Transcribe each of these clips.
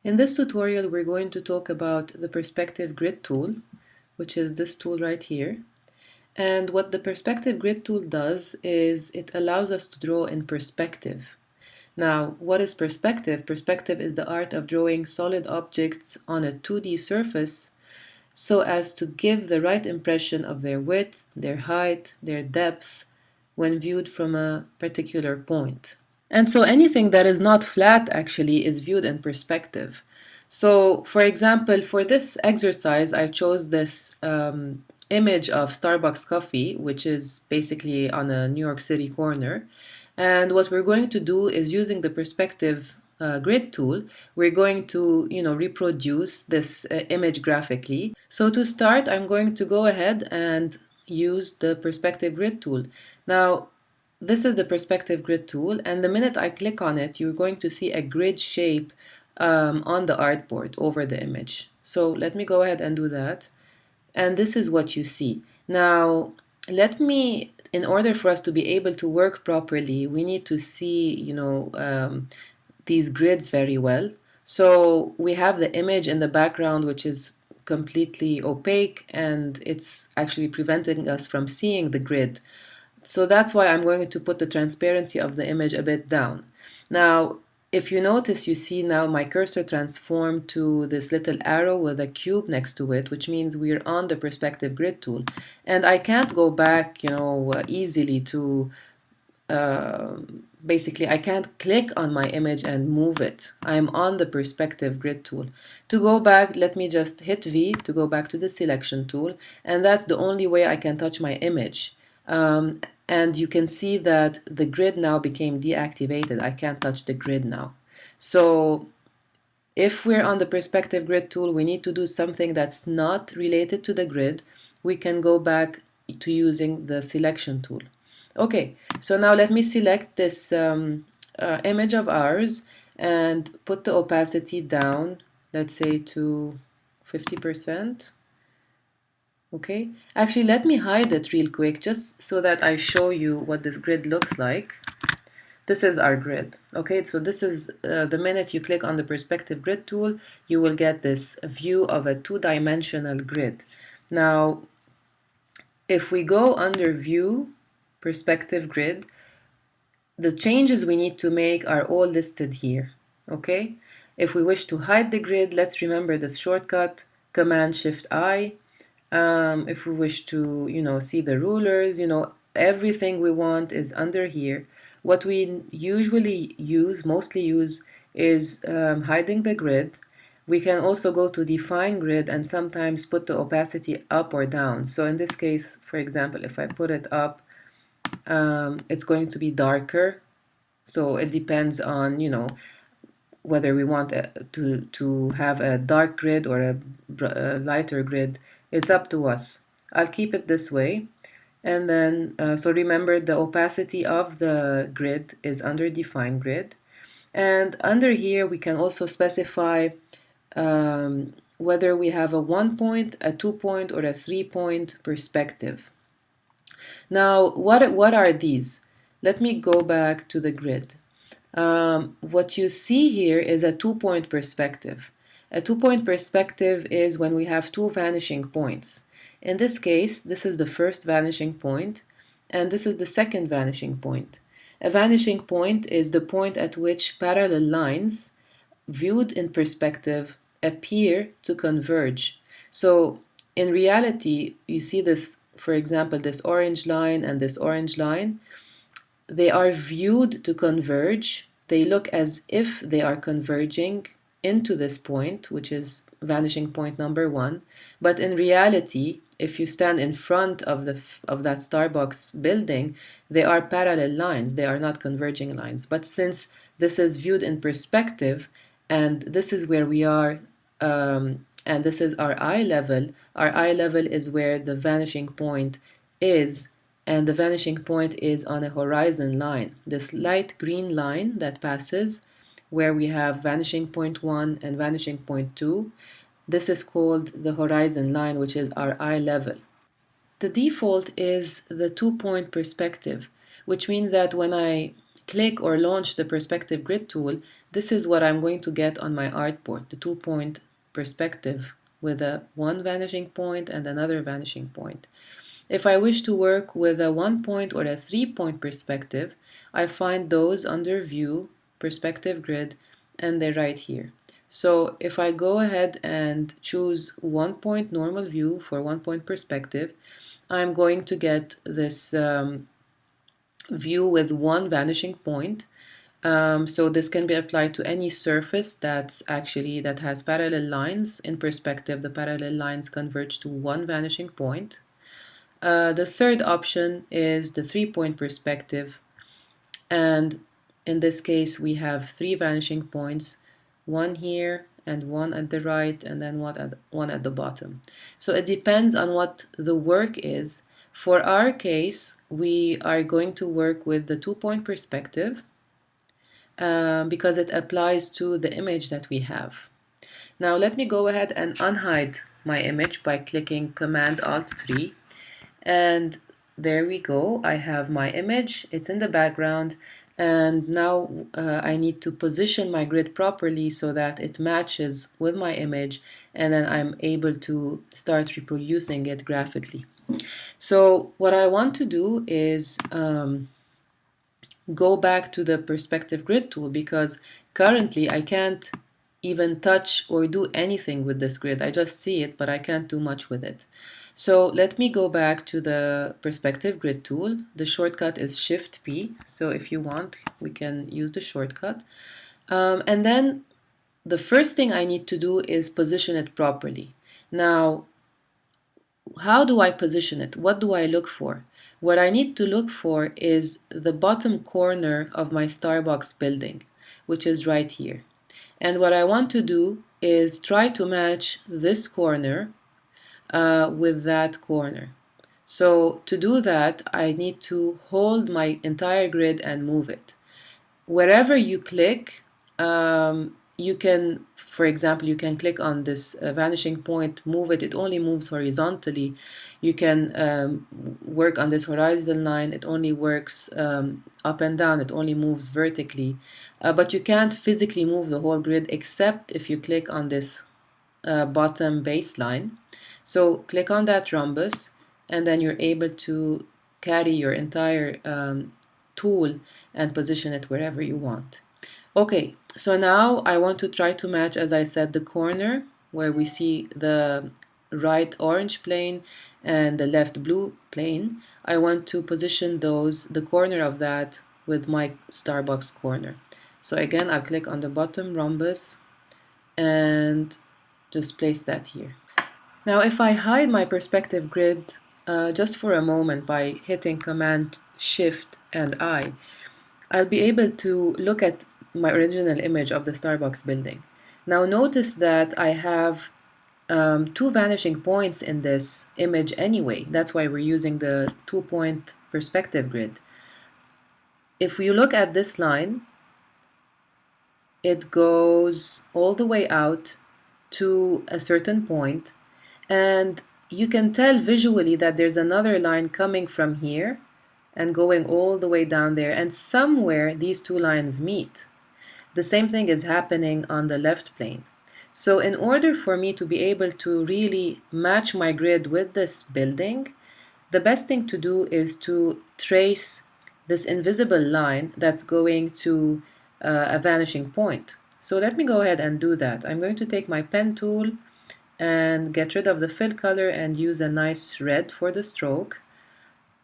In this tutorial, we're going to talk about the Perspective Grid tool, which is this tool right here. And what the Perspective Grid tool does is it allows us to draw in perspective. Now, what is perspective? Perspective is the art of drawing solid objects on a 2D surface so as to give the right impression of their width, their height, their depth when viewed from a particular point. And so anything that is not flat actually is viewed in perspective. So, for example, for this exercise, I chose this image of Starbucks coffee, which is basically on a New York City corner. And what we're going to do is using the perspective grid tool, we're going to, reproduce this image graphically. So to start, I'm going to go ahead and use the perspective grid tool. Now, this is the perspective grid tool, and the minute I click on it, you're going to see a grid shape on the artboard over the image. So let me go ahead and do that. And this is what you see. Now, in order for us to be able to work properly, we need to see, these grids very well. So we have the image in the background, which is completely opaque, and it's actually preventing us from seeing the grid. So that's why I'm going to put the transparency of the image a bit down. Now, if you notice, you see now my cursor transformed to this little arrow with a cube next to it, which means we're on the perspective grid tool. And I can't go back, easily to, basically, I can't click on my image and move it. I'm on the perspective grid tool. To go back, let me just hit V to go back to the selection tool. And that's the only way I can touch my image. And you can see that the grid now became deactivated. I can't touch the grid now. So if we're on the perspective grid tool, we need to do something that's not related to the grid. We can go back to using the selection tool. Okay, so now let me select this image of ours and put the opacity down, let's say to 50%. Okay, actually let me hide it real quick just so that I show you what this grid looks like. This is our grid. Okay, so this is the minute you click on the perspective grid tool, you will get this view of a two-dimensional grid. Now, if we go under view, perspective grid, the changes we need to make are all listed here. Okay, if we wish to hide the grid, let's remember this shortcut, Command-Shift-I. If we wish to, see the rulers, everything we want is under here. What we usually mostly use, is hiding the grid. We can also go to define grid and sometimes put the opacity up or down. So in this case, for example, if I put it up, it's going to be darker. So it depends on, whether we want to have a dark grid or a lighter grid. It's up to us. I'll keep it this way. And then, so remember the opacity of the grid is under define grid. And under here, we can also specify whether we have a 1-point, a 2-point, or a 3-point perspective. Now, what are these? Let me go back to the grid. What you see here is a 2-point perspective. A 2-point perspective is when we have two vanishing points. In this case, this is the first vanishing point, and this is the second vanishing point. A vanishing point is the point at which parallel lines, viewed in perspective, appear to converge. So, in reality, you see this, for example, this orange line and this orange line. They are viewed to converge. They look as if they are converging into this point, which is vanishing point number 1. But in reality, if you stand in front of that Starbucks building, they are parallel lines. They are not converging lines. But since this is viewed in perspective, and this is where we are, and this is our eye level is where the vanishing point is, and the vanishing point is on a horizon line. This light green line that passes, where we have vanishing point 1 and vanishing point 2, this is called the horizon line, which is our eye level. The default is the 2-point perspective, which means that when I click or launch the perspective grid tool, this is what I'm going to get on my artboard, the 2-point perspective with a one vanishing point and another vanishing point. If I wish to work with a 1-point or a 3-point perspective, I find those under View, Perspective Grid, and they're right here. So if I go ahead and choose 1-point normal view for 1-point perspective, I'm going to get this view with one vanishing point. So this can be applied to any surface that has parallel lines. In perspective, the parallel lines converge to one vanishing point. The third option is the 3-point perspective, and in this case we have 3 vanishing points, one here and one at the right and then one at the bottom. So it depends on what the work is. For our case, we are going to work with the 2-point perspective because it applies to the image that we have. Now let me go ahead and unhide my image by clicking Command-Alt-3, and there we go. I have my image, it's in the background, and now I need to position my grid properly so that it matches with my image, and then I'm able to start reproducing it graphically. So what I want to do is go back to the perspective grid tool, because currently I can't even touch or do anything with this grid. I just see it, but I can't do much with it. So let me go back to the perspective grid tool. The shortcut is Shift P. So if you want, we can use the shortcut. And then the first thing I need to do is position it properly. Now, how do I position it? What do I look for? What I need to look for is the bottom corner of my Starbucks building, which is right here. And what I want to do is try to match this corner with that corner. So to do that, I need to hold my entire grid and move it. Wherever you click, you can, for example, you can click on this vanishing point, move it, it only moves horizontally. You can work on this horizontal line, it only works up and down, it only moves vertically. But you can't physically move the whole grid except if you click on this bottom baseline. So click on that rhombus, and then you're able to carry your entire tool and position it wherever you want. Okay, so now I want to try to match, as I said, the corner where we see the right orange plane and the left blue plane. I want to position the corner of that with my Starbucks corner. So again, I'll click on the bottom rhombus and just place that here. Now if I hide my perspective grid just for a moment by hitting Command Shift and I'll be able to look at my original image of the Starbucks building. Now notice that I have 2 vanishing points in this image anyway. That's why we're using the 2-point perspective grid. If you look at this line, it goes all the way out to a certain point, and you can tell visually that there's another line coming from here and going all the way down there, and somewhere these two lines meet. The same thing is happening on the left plane. So in order for me to be able to really match my grid with this building, the best thing to do is to trace this invisible line that's going to a vanishing point. So let me go ahead and do that. I'm going to take my pen tool and get rid of the fill color and use a nice red for the stroke,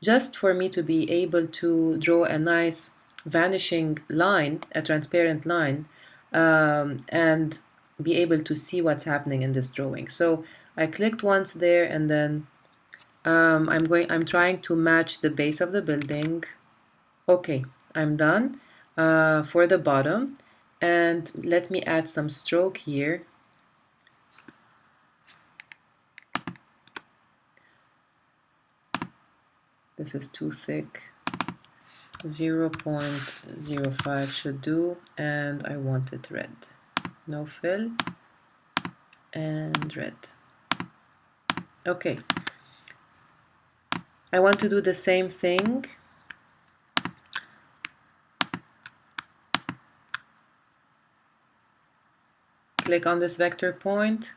just for me to be able to draw a nice vanishing line, a transparent line, and be able to see what's happening in this drawing. So I clicked once there, and then I'm trying to match the base of the building. Okay, I'm done for the bottom, and let me add some stroke here. This is too thick. 0.05 should do, and I want it red. No fill and red. Okay. I want to do the same thing click on this vector point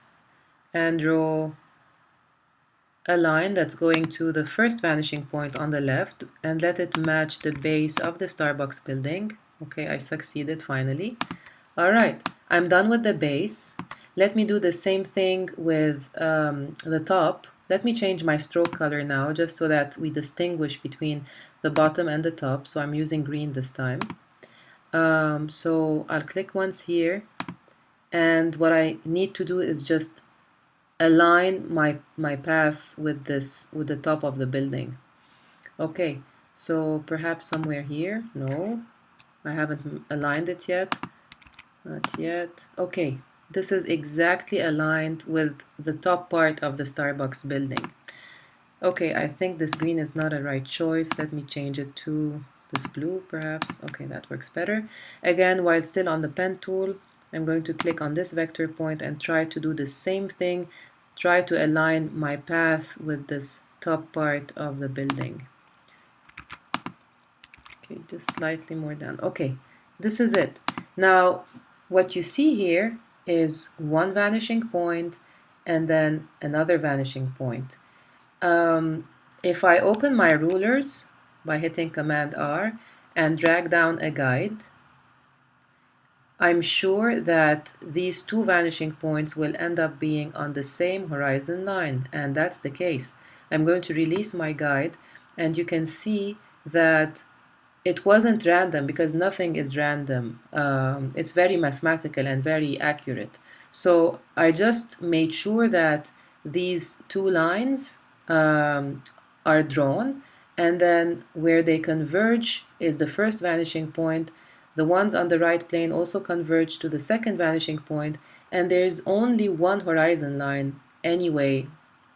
and draw a line that's going to the first vanishing point on the left and let it match the base of the Starbucks building. Okay, I succeeded finally. Alright, I'm done with the base. Let me do the same thing with the top. Let me change my stroke color now just so that we distinguish between the bottom and the top. So I'm using green this time. So I'll click once here, and what I need to do is just align my path with the top of the building. Okay, so perhaps somewhere here. No, I haven't aligned it yet. Not yet. Okay, this is exactly aligned with the top part of the Starbucks building. Okay, I think this green is not a right choice. Let me change it to this blue perhaps. Okay, that works better. Again, while still on the pen tool, I'm going to click on this vector point and try to do the same thing. Try to align my path with this top part of the building. Okay, just slightly more down. Okay, this is it. Now, what you see here is one vanishing point and then another vanishing point. If I open my rulers by hitting Command R and drag down a guide, I'm sure that these two vanishing points will end up being on the same horizon line, and that's the case. I'm going to release my guide, and you can see that it wasn't random because nothing is random. It's very mathematical and very accurate. So I just made sure that these two lines are drawn, and then where they converge is the first vanishing point. The ones on the right plane also converge to the second vanishing point, and there's only one horizon line anyway,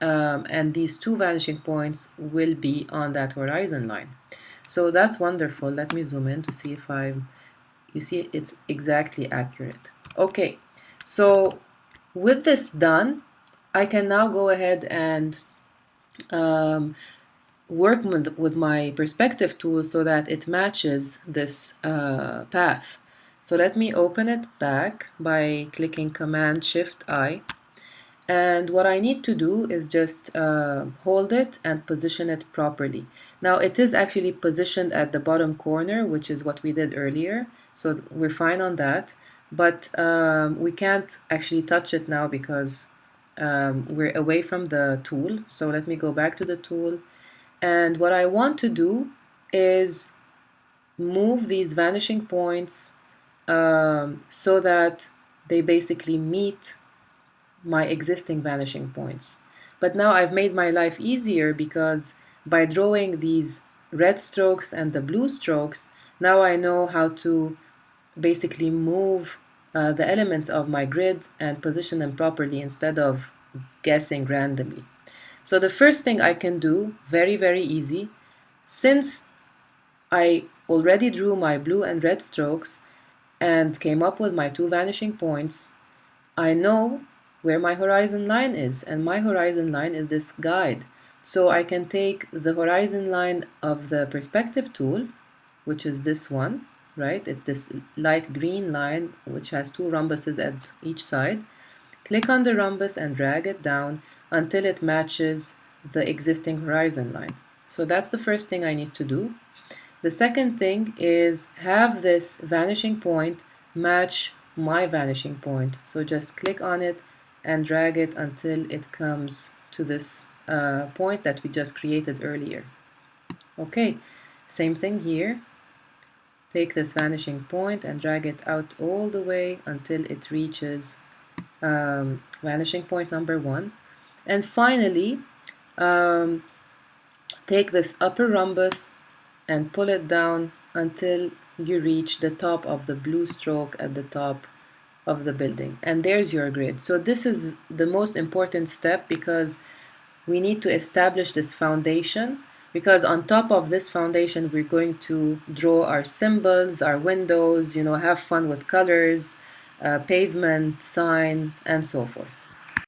and these two vanishing points will be on that horizon line. So that's wonderful. Let me zoom in to see if you see it's exactly accurate. Okay, so with this done, I can now go ahead and work with my perspective tool so that it matches this path. So let me open it back by clicking Command Shift I. And what I need to do is just hold it and position it properly. Now it is actually positioned at the bottom corner, which is what we did earlier. So we're fine on that. But we can't actually touch it now because we're away from the tool. So let me go back to the tool. And what I want to do is move these vanishing points so that they basically meet my existing vanishing points. But now I've made my life easier because by drawing these red strokes and the blue strokes, now I know how to basically move the elements of my grid and position them properly instead of guessing randomly. So the first thing I can do, very, very easy, since I already drew my blue and red strokes and came up with my two vanishing points, I know where my horizon line is, and my horizon line is this guide. So I can take the horizon line of the perspective tool, which is this one, right? It's this light green line which has two rhombuses at each side. Click on the rhombus and drag it down until it matches the existing horizon line. So that's the first thing I need to do. The second thing is have this vanishing point match my vanishing point. So just click on it and drag it until it comes to this point that we just created earlier. Okay, same thing here. Take this vanishing point and drag it out all the way until it reaches vanishing point number 1. And finally, take this upper rhombus and pull it down until you reach the top of the blue stroke at the top of the building. And there's your grid. So this is the most important step because we need to establish this foundation, because on top of this foundation we're going to draw our symbols, our windows, have fun with colors, pavement, sign, and so forth.